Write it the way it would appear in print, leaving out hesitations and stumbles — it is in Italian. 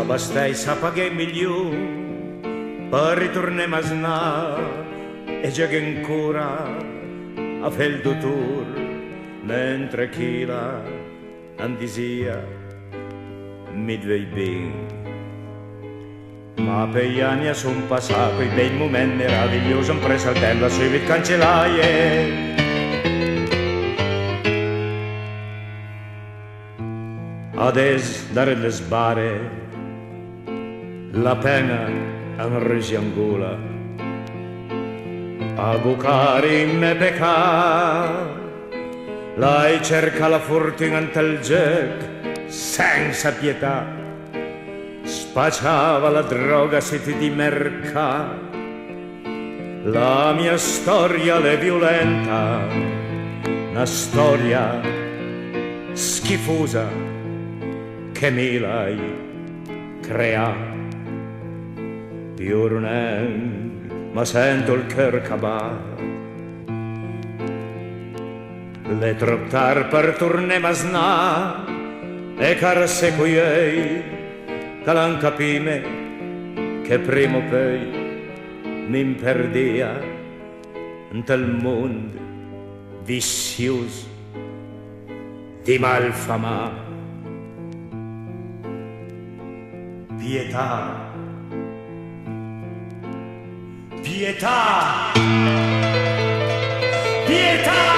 bastai sa paguer milió per ritornem a snar e già che ancora a fer il dottor mentre chi la andisia mi dvei ben. Ma per gli anni son passati quei bei momenti meravigliosi, han preso il tempo a subito cancellaie. Adesso dare le sbare la pena han resi angola a bucare in me peccato. Lei cerca la fortuna ante il gioco senza pietà, spacciava la droga sete di mercato. La mia storia è violenta, una storia schifosa che me l'hai creata. Più non ma sento il cœur cabar. Le trop tard per tornem a snar e car se quei che l'han capime che prima o poi mi perdia in tel mondo vizioso di malfama. Pietà, pietà, pietà.